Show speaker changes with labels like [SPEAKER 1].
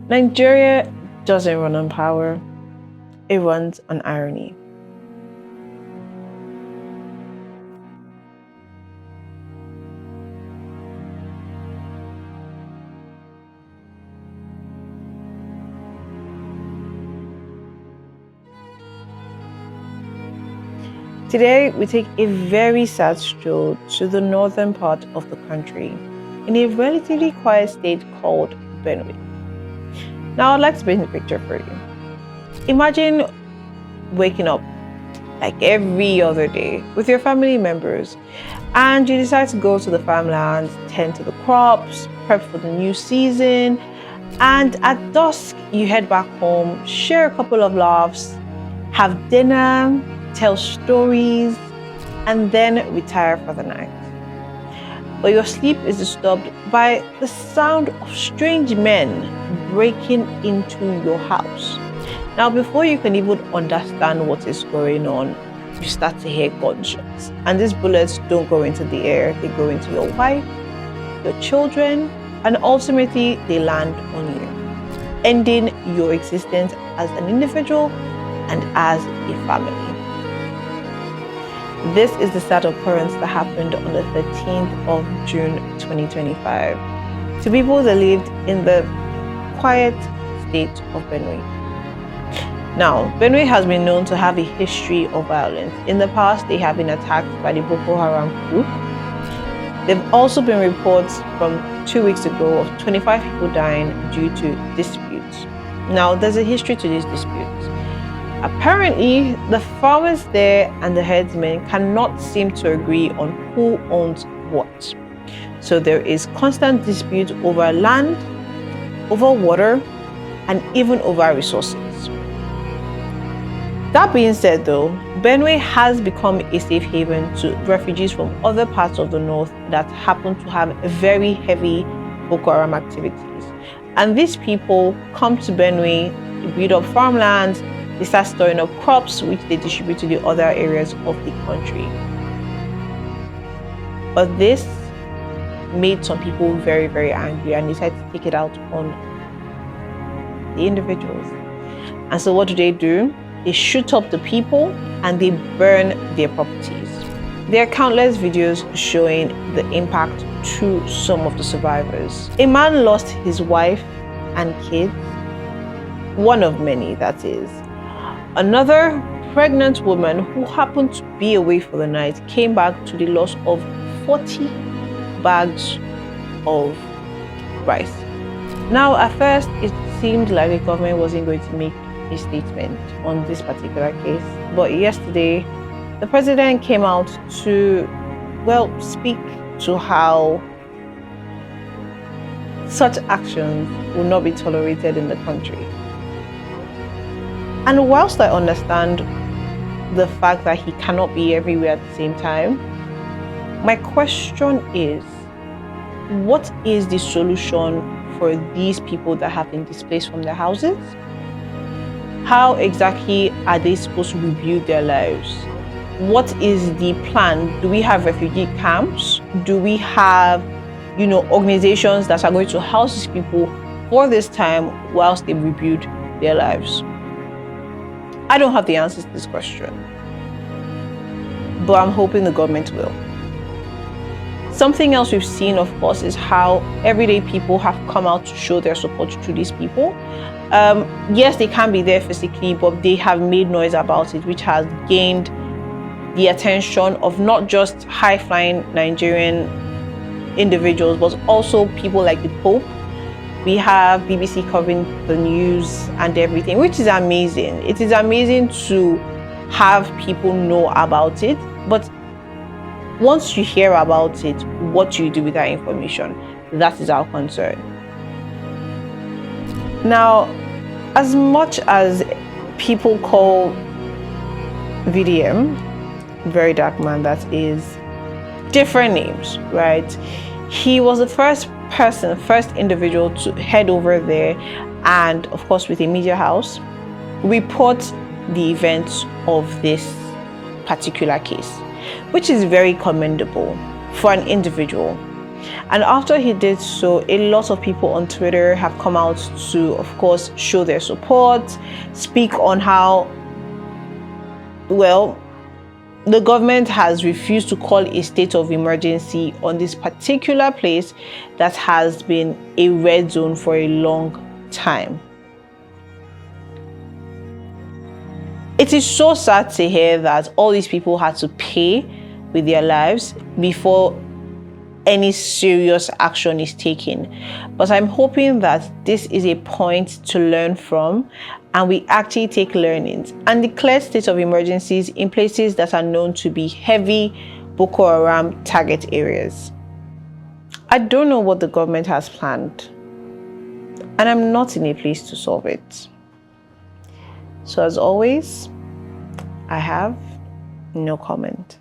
[SPEAKER 1] Nigeria doesn't run on power, it runs on irony. Today, we take a very sad stroll to the northern part of the country, in a relatively quiet state called Benue. Now, I'd like to paint a picture for you. Imagine waking up like every other day with your family members, and you decide to go to the farmlands, tend to the crops, prep for the new season, and at dusk, you head back home, share a couple of laughs, have dinner, tell stories, and then retire for the night. But your sleep is disturbed by the sound of strange men breaking into your house. Now, before you can even understand what is going on, you start to hear gunshots. And these bullets don't go into the air, they go into your wife, your children, and ultimately they land on you, ending your existence as an individual and as a family. This is the sad occurrence that happened on the 13th of June 2025 to people that lived in the quiet state of Benue. Now, Benue has been known to have a history of violence. In the past, they have been attacked by the Boko Haram group. There have also been reports from 2 weeks ago of 25 people dying due to disputes. Now, there's a history to these disputes. Apparently, the farmers there and the herdsmen cannot seem to agree on who owns what. So there is constant dispute over land, over water, and even over resources. That being said though, Benue has become a safe haven to refugees from other parts of the north that happen to have very heavy Boko Haram activities. And these people come to Benue to build up farmlands. They start storing up crops, which they distribute to the other areas of the country. But this made some people very, very angry, and decided to take it out on the individuals. And so what do? They shoot up the people and they burn their properties. There are countless videos showing the impact to some of the survivors. A man lost his wife and kids, one of many, that is. Another pregnant woman who happened to be away for the night came back to the loss of 40 bags of rice. Now, at first, it seemed like the government wasn't going to make a statement on this particular case. But yesterday, the president came out to, speak to how such actions will not be tolerated in the country. And whilst I understand the fact that he cannot be everywhere at the same time, my question is, what is the solution for these people that have been displaced from their houses? How exactly are they supposed to rebuild their lives? What is the plan? Do we have refugee camps? Do we have, organizations that are going to house these people for this time whilst they rebuild their lives? I don't have the answers to this question, but I'm hoping the government will. Something else we've seen, of course, is how everyday people have come out to show their support to these people. Yes, they can't be there physically, but they have made noise about it, which has gained the attention of not just high-flying Nigerian individuals, but also people like the Pope. We have BBC covering the news and everything, which is amazing. It is amazing to have people know about it, but once you hear about it, what do you do with that information? That is our concern. Now, as much as people call VDM, very dark man, that is, different names, right? He was the first individual to head over there and, of course, with a media house, report the events of this particular case, which is very commendable for an individual. And after he did so, a lot of people on Twitter have come out to, of course, show their support, speak on how, well, the government has refused to call a state of emergency on this particular place that has been a red zone for a long time. It is so sad to hear that all these people had to pay with their lives before any serious action is taken. But I'm hoping that this is a point to learn from, and we actually take learnings and declare state of emergencies in places that are known to be heavy Boko Haram target areas. I don't know what the government has planned, and I'm not in a place to solve it. So as always, I have no comment.